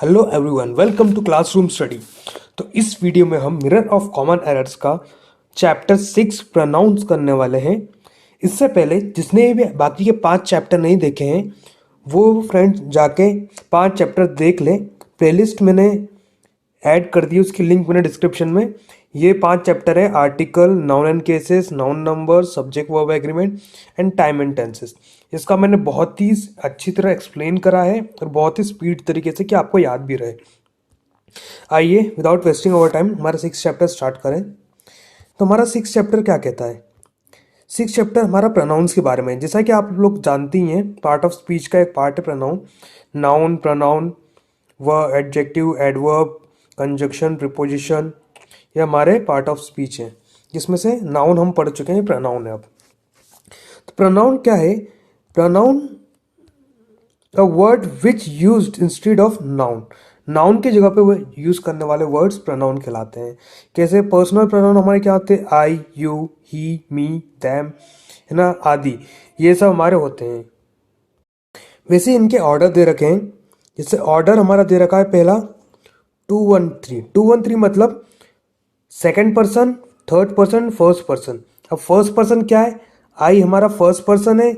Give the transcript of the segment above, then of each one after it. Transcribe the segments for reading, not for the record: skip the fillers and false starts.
Hello everyone, welcome to classroom study. तो इस video में हम मिरर ऑफ कॉमन एरर्स का चैप्टर 6 प्रोनाउंस करने वाले हैं। इससे पहले जिसने भी बाकी के 5 चैप्टर नहीं देखे हैं वो फ्रेंड्स जाके 5 चैप्टर देख लें। प्लेलिस्ट मैंने ऐड कर दी, उसकी लिंक मैंने डिस्क्रिप्शन में। ये 5 चैप्टर है: article, noun and cases, noun number, subject verb agreement and time and tenses. इसका मैंने बहुत ही अच्छी तरह एक्सप्लेन करा है और बहुत ही स्पीड तरीके से कि आपको याद भी रहे। आइए विदाउट वेस्टिंग ओवर टाइम हमारा 6 चैप्टर स्टार्ट करें। तो हमारा 6 चैप्टर क्या कहता है? 6 चैप्टर हमारा प्रोनाउंस के बारे में है। जैसा कि आप लोग जानती हैं, पार्ट ऑफ स्पीच का एक पार्ट है प्रोनाउन। नाउन, प्रोनाउन, व एडजेक्टिव, एडवर्ब, कंजक्शन, प्रीपोजिशन, ये हमारे पार्ट ऑफ स्पीच हैं, जिसमें से नाउन हम पढ़ चुके हैं, प्रोनाउन है अब। तो प्रोनाउन क्या है? Pronoun a word which used instead of noun. Noun की जगह पे वो यूज करने वाले वर्ड्स प्रोनाउन कहलाते हैं। कैसे? पर्सनल प्रोनाउन हमारे क्या होते हैं? आई, यू, ही, मी, देम, है ना, आदि, ये सब हमारे होते हैं। वैसे इनके ऑर्डर दे रखे हैं। जैसे ऑर्डर हमारा दे रखा है पहला 2-1-3। 2-1-3 मतलब second person, third person, first person. अब फर्स्ट पर्सन क्या है? आई हमारा फर्स्ट पर्सन है,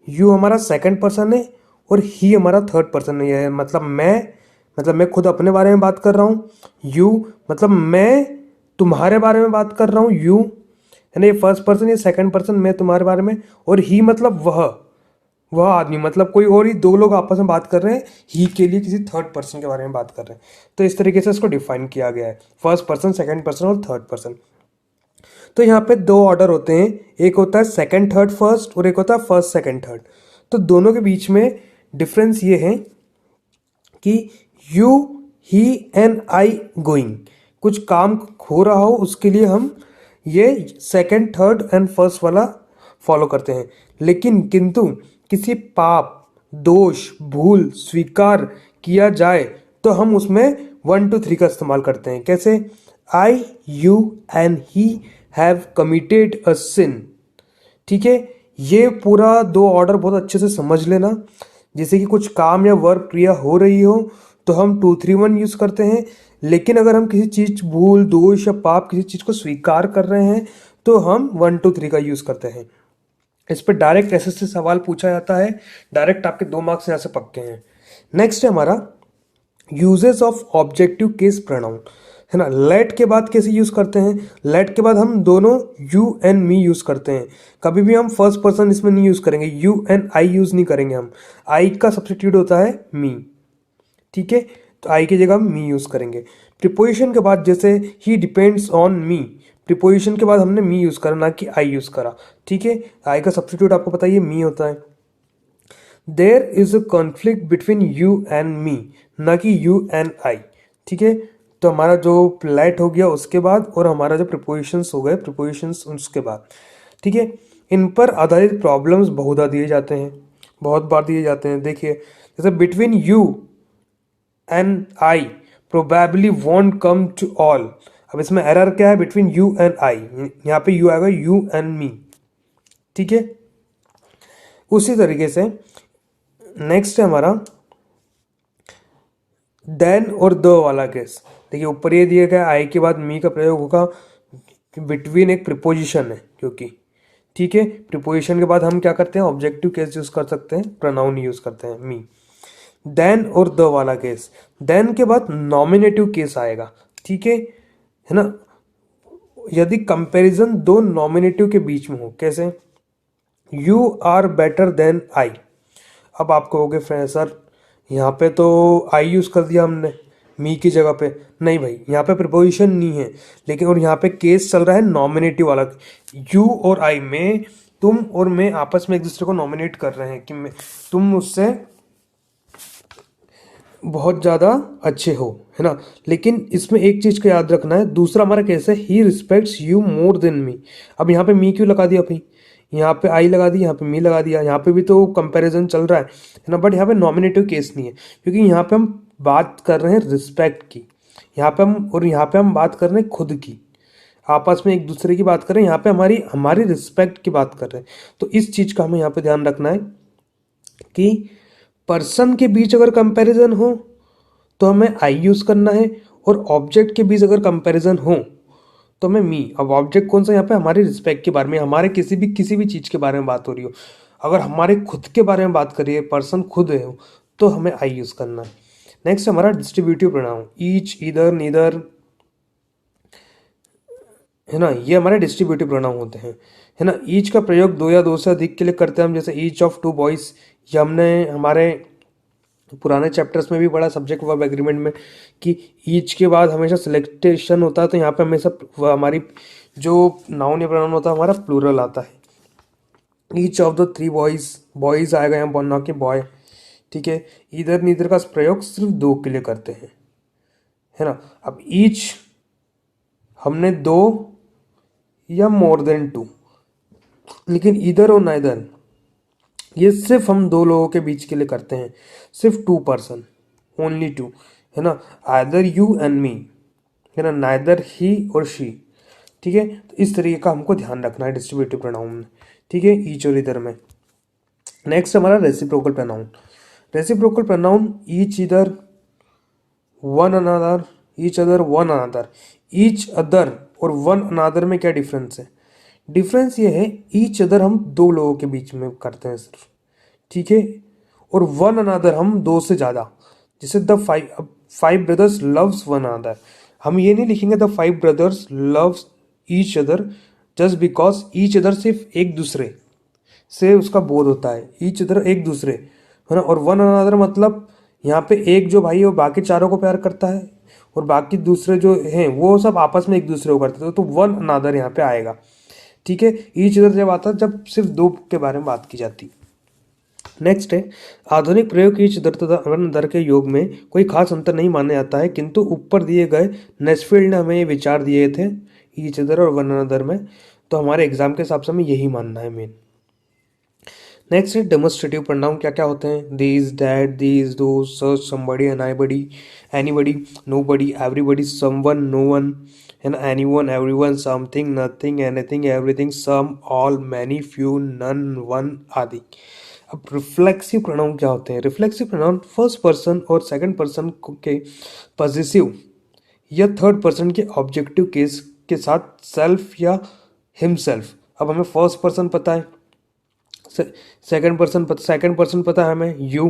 यू हमारा सेकंड पर्सन है और ही हमारा थर्ड पर्सन है। मतलब मैं खुद अपने बारे में बात कर रहा हूँ। यू मतलब मैं तुम्हारे बारे में बात कर रहा हूँ, यू है ना, ये फर्स्ट पर्सन, ये सेकंड पर्सन, मैं तुम्हारे बारे में। और ही मतलब वह आदमी, मतलब कोई और ही दो लोग आपस में बात कर रहे हैं, ही के लिए किसी थर्ड पर्सन के बारे में बात कर रहे हैं। तो इस तरीके से इसको डिफाइन किया गया है, फर्स्ट पर्सन, सेकंड पर्सन और थर्ड पर्सन। तो यहाँ पे 2 ऑर्डर होते हैं, एक होता है सेकंड थर्ड फर्स्ट और एक होता है फर्स्ट सेकंड थर्ड। तो दोनों के बीच में डिफरेंस ये है कि you, he and I going, कुछ काम हो रहा हो उसके लिए हम ये सेकंड थर्ड एंड फर्स्ट वाला फॉलो करते हैं। लेकिन किंतु किसी पाप, दोष, भूल स्वीकार किया जाए तो हम उसमें 1-2-3 का इस्तेमाल करते हैं। कैसे? I, you and he have committed a sin. ठीक है, ये पूरा 2 ऑर्डर बहुत अच्छे से समझ लेना। जैसे कि कुछ काम या वर्क क्रिया हो रही हो तो हम 2-3-1 यूज करते हैं। लेकिन अगर हम किसी चीज, भूल, दोष या पाप, किसी चीज को स्वीकार कर रहे हैं तो हम 1-2-3 का यूज करते हैं। इस पर डायरेक्ट एसएससी सवाल पूछा जाता है, डायरेक्ट आपके 2 मार्क्स यहाँ से पक्के हैं। नेक्स्ट है हमारा uses of objective case pronoun, है ना। लेट के बाद कैसे यूज करते हैं? लेट के बाद हम दोनों यू एंड मी यूज करते हैं। कभी भी हम फर्स्ट पर्सन इसमें नहीं यूज करेंगे, यू एंड आई यूज नहीं करेंगे हम। आई का सब्स्टिट्यूट होता है मी, ठीक है, तो आई की जगह हम मी यूज करेंगे। प्रीपोजिशन के बाद जैसे ही डिपेंड्स ऑन मी, प्रीपोजिशन के बाद हमने मी यूज करा, ना कि आई यूज करा। ठीक है, आई का सब्स्टिट्यूट आपको पता है मी होता है। There is a conflict between you and me, ना कि यू एंड आई। ठीक है, तो हमारा जो लेट हो गया उसके बाद और हमारा जो प्रीपोजिशंस हो गए, प्रीपोजिशंस उसके बाद। ठीक है, इन पर आधारित प्रॉब्लम्स बहुधा दिए जाते हैं, बहुत बार दिए जाते हैं। देखिए जैसे between you and I probably won't come to all. अब इसमें एरर क्या है? बिटवीन यू एंड आई, यहाँ पे यू आएगा यू एंड मी। ठीक है, उसी तरीके से नेक्स्ट है हमारा देन और द वाला केस। देखिए ऊपर ये दिया गया आई के बाद मी का प्रयोग होगा, बिटवीन एक प्रीपोजिशन है क्योंकि। ठीक है, प्रीपोजिशन के बाद हम क्या करते हैं? ऑब्जेक्टिव केस यूज कर सकते हैं, प्रोनाउन यूज करते हैं मी। देन और द वाला केस, देन के बाद नॉमिनेटिव केस आएगा। ठीक है ना, यदि कंपैरिजन 2 नॉमिनेटिव के बीच में हो। कैसे? You are better than I. अब आप कहोगे सर यहाँ पे तो आई यूज कर दिया हमने मी की जगह पे। नहीं भाई, यहाँ पे प्रीपोजिशन नहीं है, लेकिन और यहाँ पे केस चल रहा है नॉमिनेटिव वाला। यू और आई में, तुम और मैं आपस में एक दूसरे को नॉमिनेट कर रहे हैं कि तुम मुझसे बहुत ज़्यादा अच्छे हो, है ना। लेकिन इसमें एक चीज़ का याद रखना है, दूसरा हमारा कैसे? He respects you more than me. अब यहाँ पे मी क्यों लगा दिया भाई? यहाँ पे आई लगा दी, यहाँ पे मी लगा दिया, यहाँ पे भी तो कंपैरिजन चल रहा है ना। बट यहाँ पे नॉमिनेटिव केस नहीं है, क्योंकि यहाँ पे हम बात कर रहे हैं रिस्पेक्ट की, यहाँ पे हम बात कर रहे हैं खुद की, आपस में एक दूसरे की बात कर रहे हैं, यहाँ पे हमारी रिस्पेक्ट की बात कर रहे हैं। तो इस चीज़ का हमें यहाँ पे ध्यान रखना है कि पर्सन के बीच अगर कंपैरिजन हो तो हमें आई यूज़ करना है, और ऑब्जेक्ट के बीच अगर कंपैरिजन हो तो हमें मी। अब ऑब्जेक्ट कौन सा, यहाँ पे हमारी रिस्पेक्ट के बारे में, हमारे किसी भी चीज़ के बारे में बात हो रही हो, अगर हमारे खुद के बारे में बात करिए, पर्सन खुद है तो हमें आई यूज़ करना है। नेक्स्ट हमारा distributive pronoun, each, either, neither, है ना, ये हमारे डिस्ट्रीब्यूटिव प्रोनाउन होते हैं, है ना। ईच का प्रयोग दो या दो से अधिक के लिए करते हैं हम, जैसे ईच ऑफ टू बॉयज। ये हमने हमारे पुराने चैप्टर्स में भी पढ़ा सब्जेक्ट वर्ब एग्रीमेंट में कि ईच के बाद हमेशा सिलेक्टेशन होता है, तो यहाँ पे हमेशा हमारी जो नाउन या प्रोनाउन होता है हमारा प्लूरल आता है। Each of the three boys, boys आएगा यहाँ ना कि बॉय, ठीक है। इधर नीदर का प्रयोग सिर्फ दो के लिए करते हैं, है ना। अब ईच हमने दो या मोर देन टू, लेकिन इधर और नाइदर ये सिर्फ हम दो लोगों के बीच के लिए करते हैं, सिर्फ टू पर्सन, ओनली टू, है ना। आइदर यू एंड मी, है ना, नाइदर ही और शी, ठीक है। तो इस तरीके का हमको ध्यान रखना है डिस्ट्रीब्यूटिव प्रोनाउन में, ठीक है, ईच और इधर में। नेक्स्ट हमारा reciprocal pronoun. Reciprocal pronoun each other one another, each other one another. Each other और वन अनदर में क्या डिफरेंस है? डिफरेंस ये है, ईच अदर हम दो लोगों के बीच में करते हैं सिर्फ, ठीक है, और वन अनदर हम दो से ज़्यादा, जैसे the five brothers loves one another. हम ये नहीं लिखेंगे the five brothers loves each other just because each other सिर्फ एक दूसरे से उसका बोध होता है, ईच अदर एक दूसरे, है ना। और वन अनदर मतलब यहाँ पे एक जो भाई है वो बाकी चारों को प्यार करता है, और बाकी दूसरे जो हैं वो सब आपस में एक दूसरे को करते हैं, तो वन अनदर यहाँ पे आएगा, ठीक है। ईच अदर जब आता है जब सिर्फ दो के बारे में बात की जाती। नेक्स्ट है आधुनिक प्रयोग ईच अदर तथा वन अनदर के योग में कोई खास अंतर नहीं माना जाता है, किंतु ऊपर दिए गए नेस्फील्ड ने हमें ये विचार दिए थे ईच अदर और वन अनदर में, तो हमारे एग्जाम के हिसाब से हमें यही मानना है मेन। नेक्स्ट है डेमोन्स्ट्रेटिव प्रोनाउन क्या क्या होते हैं, these, that, these, those, such, somebody, anybody, nobody, everybody, someone, no one, है ना, anyone, everyone, something, nothing, anything, everything, some, all, many, few, none, one आदि। अब रिफ्लेक्सिव प्रोनाउन क्या होते हैं? रिफ्लेक्सिव प्रोनाउन फर्स्ट पर्सन और सेकंड पर्सन के possessive या थर्ड पर्सन के ऑब्जेक्टिव केस के साथ सेल्फ या हिमसेल्फ। अब हमें फर्स्ट पर्सन पता है, सेकंड पर्सन पता है हमें यू,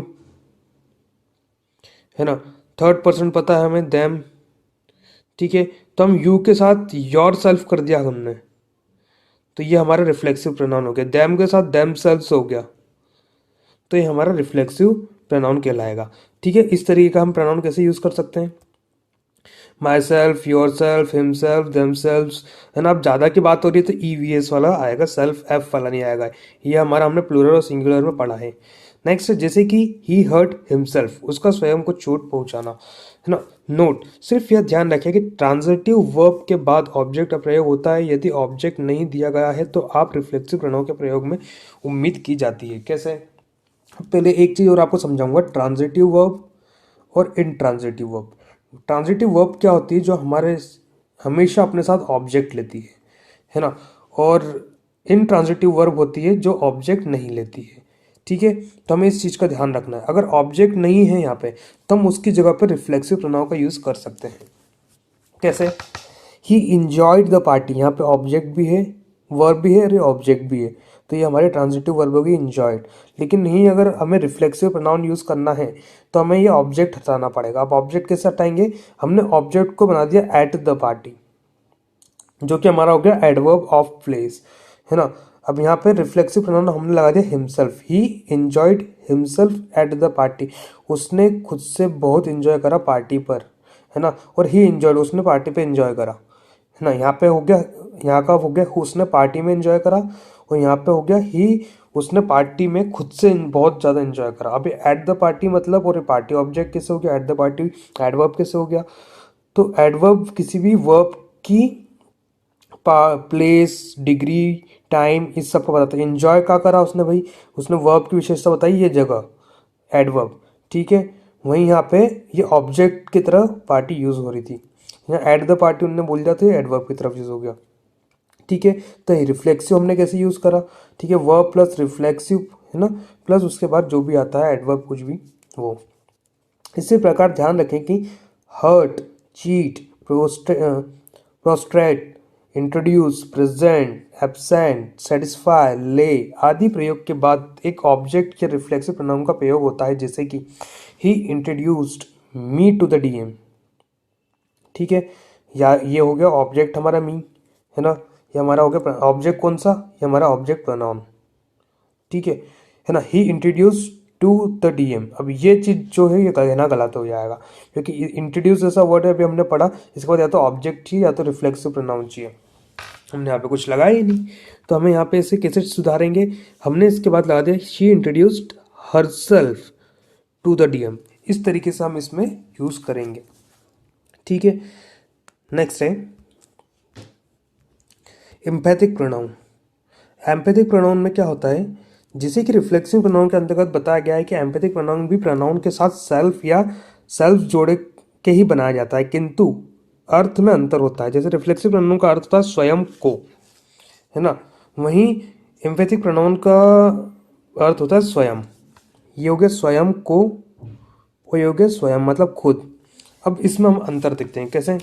है ना, थर्ड पर्सन पता है हमें देम, ठीक है। तो हम यू के साथ योर सेल्फ कर दिया हमने, तो ये हमारा रिफ्लेक्सिव प्रोनाउन हो गया। देम के साथ देम सेल्फ हो गया, तो ये हमारा रिफ्लेक्सिव प्रोनाउन कहलाएगा, ठीक है। इस तरीके का हम प्रोनाउन कैसे यूज कर सकते हैं, my self, your self, him self, them self, है ना। अब ज़्यादा की बात हो रही है तो ईवीएस वाला आएगा, सेल्फ एफ वाला नहीं आएगा, ये हमारा हमने प्लूरल और सिंगुलर में पढ़ा है। नेक्स्ट जैसे कि ही हर्ट हिमसेल्फ, उसका स्वयं को चोट पहुंचाना, है ना। नोट, सिर्फ यह ध्यान रखें कि ट्रांजिटिव वर्ब के बाद ऑब्जेक्ट का प्रयोग होता है, यदि ऑब्जेक्ट नहीं दिया गया है तो आप रिफ्लेक्सिव प्रोनाउन के प्रयोग में उम्मीद की जाती है। कैसे? पहले एक चीज़ और आपको समझाऊंगा, ट्रांजिटिव वर्ब और इनट्रांजिटिव वर्ब। ट्रांजिटिव वर्ब क्या होती है? जो हमारे हमेशा अपने साथ ऑब्जेक्ट लेती है ना। और इनट्रांजिटिव वर्ब होती है जो ऑब्जेक्ट नहीं लेती है, ठीक है। तो हमें इस चीज़ का ध्यान रखना है, अगर ऑब्जेक्ट नहीं है यहाँ पे तो हम उसकी जगह पर रिफ्लेक्सिव प्रोनाउन का यूज़ कर सकते हैं। कैसे? ही इंजॉयड द पार्टी, यहाँ पे ऑब्जेक्ट भी है, वर्ब भी है और ऑब्जेक्ट भी है, तो ये हमारे ट्रांजिटिव वर्ब होगी इंजॉयड। लेकिन नहीं, अगर हमें रिफ्लेक्सिव प्रोनाउन यूज़ करना है तो हमें ये ऑब्जेक्ट हटाना पड़ेगा। अब ऑब्जेक्ट कैसे हटाएंगे? हमने ऑब्जेक्ट को बना दिया एट द पार्टी, जो कि हमारा हो गया एडवर्ब ऑफ प्लेस, है ना। अब यहाँ पे रिफ्लेक्सिव प्रोनाउन हमने लगा दिया himself, he enjoyed himself at the party, उसने खुद से बहुत इंजॉय करा पार्टी पर, है ना। और ही इंजॉयड, उसने पार्टी पे इंजॉय करा, है ना। यहाँ पे हो गया, यहाँ का हो गया उसने पार्टी में एंजॉय करा, और यहाँ पे हो गया ही उसने पार्टी में खुद से बहुत ज़्यादा एंजॉय करा। अभी एट द पार्टी मतलब, और पार्टी ऑब्जेक्ट कैसे हो गया, एट द पार्टी एडवर्ब कैसे हो गया? तो एडवर्ब किसी भी वर्ब की प्लेस, डिग्री, टाइम, इस सब को बताता है। एंजॉय क्या करा उसने भाई? उसने वर्ब की विशेषता बताई, ये जगह एडवर्ब, ठीक है। वहीं यहाँ पे ये ऑब्जेक्ट की तरह पार्टी यूज हो रही थी, यहाँ एट द पार्टी उन्होंने बोल दिया तो एडवर्ब की तरफ यूज हो गया, ठीक है। तो रिफ्लेक्सिव हमने कैसे यूज करा? ठीक है, वर्ब प्लस रिफ्लेक्सिव, है ना, प्लस उसके बाद जो भी आता है एडवर्ब कुछ भी वो। इसी प्रकार ध्यान रखें कि hurt, cheat, prostrate, introduce, present, absent, satisfy, lay आदि प्रयोग के बाद एक ऑब्जेक्ट के रिफ्लेक्सिव प्रोनाउन का प्रयोग होता है, जैसे कि he introduced me to the DM. ठीक है, या ये हो गया ऑब्जेक्ट हमारा मी, है ना। ये हमारा हो गया ऑब्जेक्ट कौन सा, ये हमारा ऑब्जेक्ट प्रोनाउन। ठीक है ना। ही इंट्रोड्यूस टू द डीएम। अब ये चीज़ जो है ये कहना गलत हो जाएगा, क्योंकि इंट्रोड्यूस ऐसा वर्ड है अभी हमने पढ़ा, इसके बाद या तो ऑब्जेक्ट चाहिए या तो रिफ्लेक्सिव प्रोनाउन चाहिए। हमने यहाँ पे कुछ लगाया ही नहीं, तो हमें यहाँ पे इसे कैसे सुधारेंगे। हमने इसके बाद लगा दिया she introduced herself to the DM. इस तरीके से हम इसमें यूज करेंगे। ठीक है, नेक्स्ट है एम्पैथिक प्रोनाउन। एम्पैथिक प्रोनाउन में क्या होता है, जिसे कि रिफ्लेक्सिव प्रोनाउन के अंतर्गत बताया गया है कि एम्पैथिक प्रोनाउन भी प्रोनाउन के साथ सेल्फ या सेल्फ जोड़े के ही बनाया जाता है, किंतु अर्थ में अंतर होता है। जैसे रिफ्लेक्सिव प्रोनाउन का अर्थ होता है स्वयं को, है ना, वहीं एम्पैथिक प्रोनाउन का अर्थ होता है स्वयं। ये हो गया स्वयं को, वो ये हो गया स्वयं मतलब खुद। अब इसमें हम अंतर देखते हैं कैसे।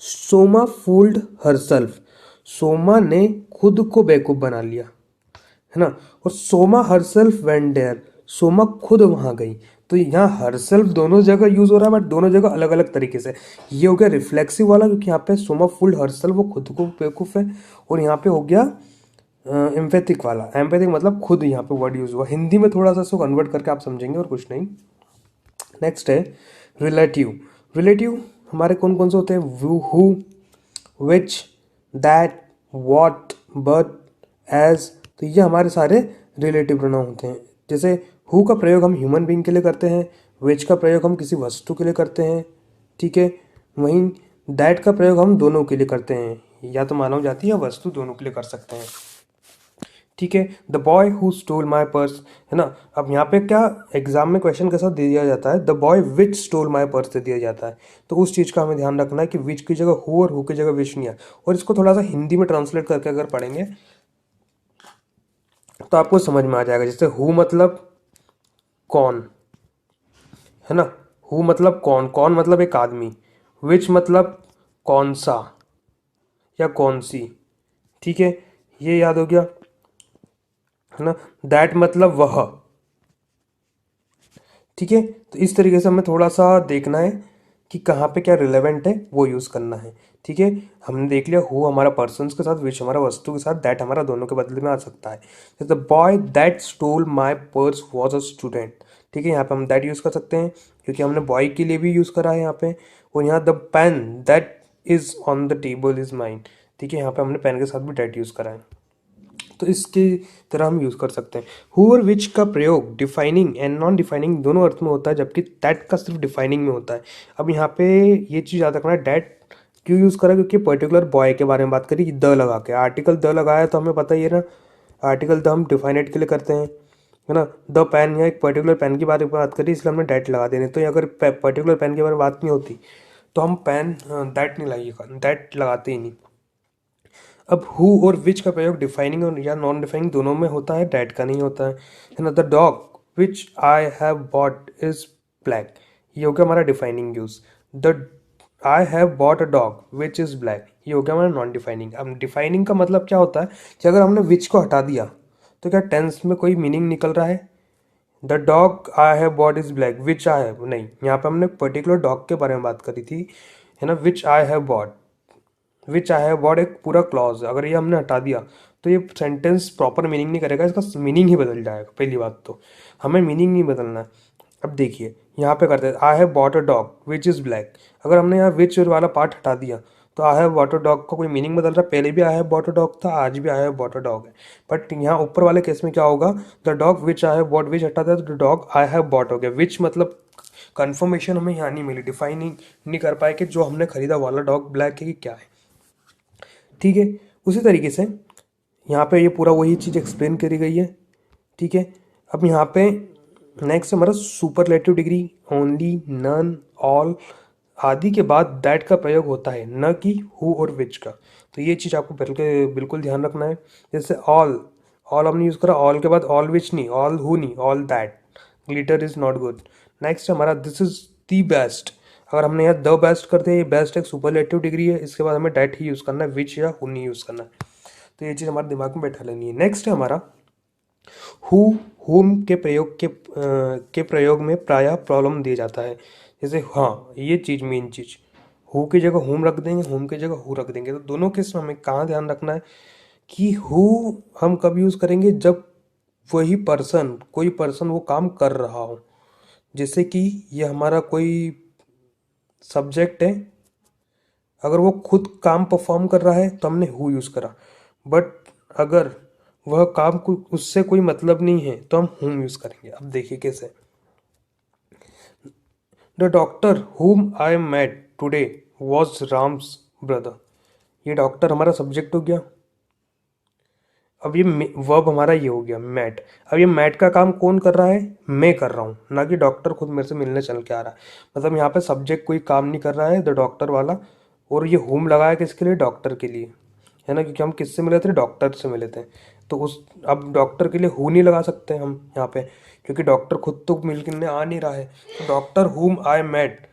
सोमा फूल्ड हरसेल्फ, सोमा ने खुद को बेवकूफ बना लिया, है ना। और Soma herself went there, Soma खुद वहां गई। तो यहाँ हरसेल्फ दोनों जगह यूज हो रहा है, बट दोनों जगह अलग अलग तरीके से। ये हो गया रिफ्लेक्सिव वाला, क्योंकि यहाँ पे सोमा फूल्ड हरसेल्फ, वो खुद को बेवकूफ है। और यहाँ पे हो गया एम्पैथिक वाला, एम्पैथिक मतलब खुद, यहाँ पे वर्ड यूज हुआ। हिंदी में थोड़ा सा इसको कन्वर्ट करके आप समझेंगे और कुछ नहीं। नेक्स्ट है रिलेटिव। रिलेटिव हमारे कौन कौन से होते हैं, who, which, that, what, but, as. तो ये हमारे सारे रिलेटिव प्रोनाउन होते हैं। जैसे हु का प्रयोग हम ह्यूमन बीइंग के लिए करते हैं, विच का प्रयोग हम किसी वस्तु के लिए करते हैं, ठीक है। वहीं दैट का प्रयोग हम दोनों के लिए करते हैं, या तो मानव जाति या वस्तु दोनों के लिए कर सकते हैं। ठीक है, the boy who stole my purse, है ना। अब यहाँ पे क्या एग्जाम में क्वेश्चन के साथ दे दिया जाता है, the boy which stole my purse दे दिया जाता है, तो उस चीज़ का हमें ध्यान रखना है कि विच की जगह हु और हु की जगह विच नहीं है। और इसको थोड़ा सा हिंदी में ट्रांसलेट करके अगर पढ़ेंगे तो आपको समझ में आ जाएगा। जैसे हु मतलब कौन, है ना, हु मतलब कौन, कौन मतलब एक आदमी, विच मतलब कौन सा या कौन सी, ठीक है, ये याद हो गया, है ना। दैट मतलब वह, ठीक है। तो इस तरीके से हमें थोड़ा सा देखना है कि कहाँ पे क्या रिलेवेंट है, वो यूज़ करना है। ठीक है, हमने देख लिया हु हमारा पर्सन्स के साथ, विच हमारा वस्तु के साथ, दैट हमारा दोनों के बदले में आ सकता है। The boy that stall my purse was a student. ठीक है, यहाँ पे हम दैट यूज़ कर सकते हैं, क्योंकि हमने बॉय के लिए भी यूज़ करा है यहाँ पे। और यहाँ the pen that is on the table is mine. ठीक है, यहाँ पे हमने पेन के साथ भी दैट यूज़ करा है, तो इसकी तरह हम यूज़ कर सकते हैं। हु और विच का प्रयोग डिफाइनिंग एंड नॉन डिफाइनिंग दोनों अर्थ में होता है, जबकि दैट का सिर्फ डिफाइनिंग में होता है। अब यहाँ पे ये चीज़ याद रखना है, दैट क्यों यूज़ करा, क्योंकि पर्टिकुलर बॉय के बारे में बात करी, द लगा के, आर्टिकल द लगाया तो हमें पता ही है ना, आर्टिकल द हम डिफाइनेट के लिए करते हैं, है ना। द पेन, या एक पर्टिकुलर पेन की बात करी, इसलिए हमने डैट लगा देने। तो अगर पर्टिकुलर पेन के बारे में बात नहीं होती तो हम पेन दैट नहीं लगाइएगा, दैट लगाते ही नहीं। अब हु और विच का प्रयोग डिफाइनिंग और या नॉन डिफाइनिंग दोनों में होता है, डैट का नहीं होता है ना। The dog which I have bot is black, ये हो गया हमारा defining use. The I have bought a dog which is black, ये हो गया हमारा नॉन डिफाइनिंग। अब डिफाइनिंग का मतलब क्या होता है कि अगर हमने विच को हटा दिया तो क्या टेंस में कोई मीनिंग निकल रहा है। The dog I have bot is black, which I have नहीं, यहाँ पे हमने पर्टिकुलर डॉग के बारे में बात करी थी, है ना। Which I have bought, which I have bought एक पूरा क्लॉज, अगर ये हमने हटा दिया तो ये सेंटेंस प्रॉपर मीनिंग नहीं करेगा, इसका मीनिंग ही बदल जाएगा। पहली बात तो हमें मीनिंग नहीं बदलना है। अब देखिए यहाँ पे करते हैं I have bought a dog which is black, अगर हमने यहाँ विच वाला पार्ट हटा दिया तो I have bought a dog का कोई मीनिंग बदल रहा है। पहले भी I have bought a dog था, आज भी I have bought a dog है, बट यहाँ ऊपर वाले केस में क्या होगा, the dog which I have bought, which हटा दिया तो the dog I have bot हो गया। विच मतलब कन्फर्मेशन हमें यहाँ नहीं मिली, डिफाइन नहीं कर पाए कि जो हमने खरीदा वाला डॉग ब्लैक है कि क्या है। ठीक है, उसी तरीके से यहाँ पे ये पूरा वही चीज़ एक्सप्लेन करी गई है। ठीक है, अब यहाँ पे नेक्स्ट हमारा superlative degree, only, none, all आदि के बाद दैट का प्रयोग होता है, न कि हु और विच का। तो ये चीज़ आपको बिल्कुल बिल्कुल ध्यान रखना है। जैसे ऑल, ऑल हमने यूज़ करा, ऑल के बाद ऑल विच नहीं, ऑल हु नहीं, all that, glitter is not good. Next हमारा दिस इज दी बेस्ट। अगर हमने यहाँ द बेस्ट करते हैं, ये बेस्ट एक सुपरलेटिव डिग्री है, इसके बाद हमें डेट ही यूज़ करना है, विच या हु नहीं यूज़ करना है। तो ये चीज़ हमारे दिमाग में बैठा लेनी है। नेक्स्ट है हमारा हु हुम के प्रयोग में प्रायः प्रॉब्लम दिया जाता है। जैसे हाँ, ये चीज़ मेन चीज़, हु की जगह हुम रख देंगे, हुम की जगह हु रख देंगे। तो दोनों केस में हमें कहाँ ध्यान रखना है कि हु हम कब यूज़ करेंगे, जब वही पर्सन, कोई पर्सन वो काम कर रहा हो। जैसे कि ये हमारा कोई सब्जेक्ट है, अगर वो खुद काम परफॉर्म कर रहा है तो हमने हु यूज़ करा, बट अगर वह काम को उससे कोई मतलब नहीं है तो हम हुम यूज़ करेंगे। अब देखिए कैसे, the doctor whom I met today was Ram's brother. ये डॉक्टर हमारा सब्जेक्ट हो गया। अब ये वर्ब हमारा ये हो गया मैट। अब ये मैट का काम कौन कर रहा है, मैं कर रहा हूँ, ना कि डॉक्टर खुद मेरे से मिलने चल के आ रहा है। मतलब यहाँ पे सब्जेक्ट कोई काम नहीं कर रहा है, द डॉक्टर वाला, और ये होम लगाया किसके लिए, डॉक्टर के लिए, है ना, क्योंकि हम किससे मिले थे, डॉक्टर से मिले थे। तो उस अब डॉक्टर के लिए हु नहीं लगा सकते हम यहाँ पे, क्योंकि डॉक्टर खुद तो मिलने आ नहीं रहा है। तो doctor whom I met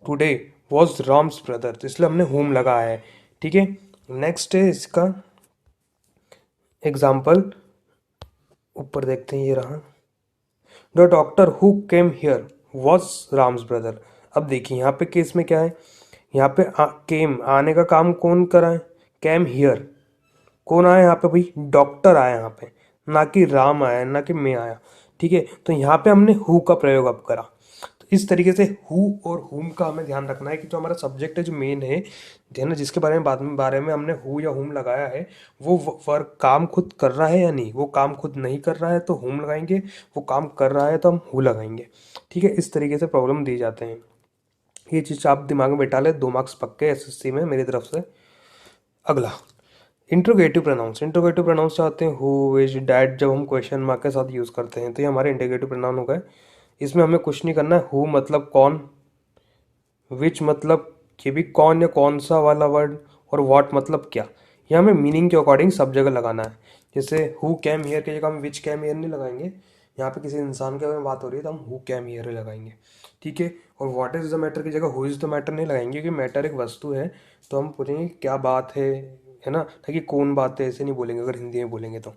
today was Ram's brother, तो इसलिए हमने होम लगाया है। ठीक है, नेक्स्ट है इसका एग्जाम्पल, ऊपर देखते हैं, ये रहा, the doctor who came here was Ram's brother. अब देखिए यहाँ पे केस में क्या है, यहाँ पे केम आने का काम कौन करा है, कैम हियर, कौन आया यहाँ पे भाई, डॉक्टर आया यहाँ पे, ना कि राम आया, ना कि मैं आया। ठीक है, तो यहाँ पे हमने हु का प्रयोग अब करा। तो इस तरीके से हु और हुम का हमें ध्यान रखना है कि जो हमारा सब्जेक्ट है, जो मेन है ना, जिसके बारे में हमने हु या हुम लगाया है, वो वर्क काम खुद कर रहा है या नहीं। वो काम खुद नहीं कर रहा है तो हुम लगाएंगे, वो काम कर रहा है तो हम हु लगाएंगे। ठीक है, इस तरीके से प्रॉब्लम दिए जाते हैं। ये चीज़ आप दिमाग में बैठा ले, 2 मार्क्स पक्के एसएससी में मेरी तरफ से। अगला इंट्रोगेटिव प्रोनाउंस। इंट्रोगेटिव प्रोनाउंस चाहते हैं हु विच डैट, जब हम क्वेश्चन मार्क के साथ यूज़ करते हैं तो ये हमारे इंट्रोगेटिव प्रोनाउन हो गए। इसमें हमें कुछ नहीं करना है, हु मतलब कौन, विच मतलब ये भी कौन या कौन सा वाला वर्ड, और व्हाट मतलब क्या। ये हमें मीनिंग के अकॉर्डिंग सब जगह लगाना है। जैसे हु कैम हियर की जगह हम विच कैम हियर नहीं लगाएंगे, यहाँ पे किसी इंसान के बारे में बात हो रही है तो हम हु कैम हियर लगाएंगे। ठीक है, और व्हाट इज़ द मैटर की जगह हु इज़ द मैटर नहीं लगाएंगे, क्योंकि मैटर एक वस्तु है, तो हम पूछेंगे क्या बात है ना, ताकि कौन बात है ऐसे नहीं बोलेंगे अगर हिंदी में बोलेंगे तो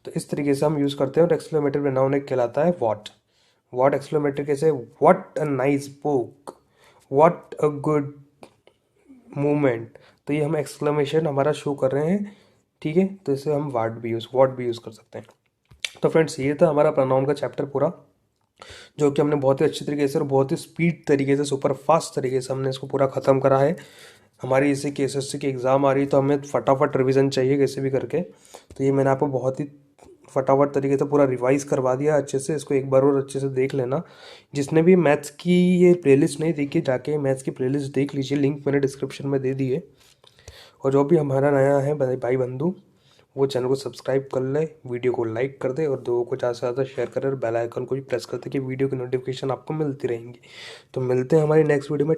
इस तरीके से हम यूज़ करते हैं। और एक्सक्लेमेटरी प्रोनाउन एक कहलाता है व्हाट। व्हाट एक्सक्लेमेटरी कैसे, what a nice book, what a good movement. तो ये हम एक्सक्लेमेशन हमारा शो कर रहे हैं। ठीक है, तो इसे हम व्हाट भी यूज़ कर सकते हैं। तो फ्रेंड्स, ये था हमारा प्रोनाउन का चैप्टर पूरा, जो कि हमने बहुत ही अच्छी तरीके से और बहुत ही स्पीड तरीके से, सुपर फास्ट तरीके से हमने इसको पूरा ख़त्म करा है। हमारी इसी के एसएससी की एग्ज़ाम आ रही है तो हमें फटाफट रिवीजन चाहिए कैसे भी करके। तो ये मैंने आपको बहुत ही फटाफट तरीके से पूरा रिवाइज़ करवा दिया अच्छे से। इसको एक बार और अच्छे से देख लेना। जिसने भी मैथ्स की ये प्लेलिस्ट नहीं देखी, जाके मैथ्स की प्लेलिस्ट देख लीजिए, लिंक मैंने डिस्क्रिप्शन में दे दी है। और जो भी हमारा नया है भाई बंधु, वो चैनल को सब्सक्राइब कर ले, वीडियो को लाइक कर दे और लोगों को ज़्यादा से ज़्यादा शेयर करे, और बेल आइकन को भी प्रेस कर दे कि वीडियो की नोटिफिकेशन आपको मिलती रहेंगी। तो मिलते हैं हमारी नेक्स्ट वीडियो में।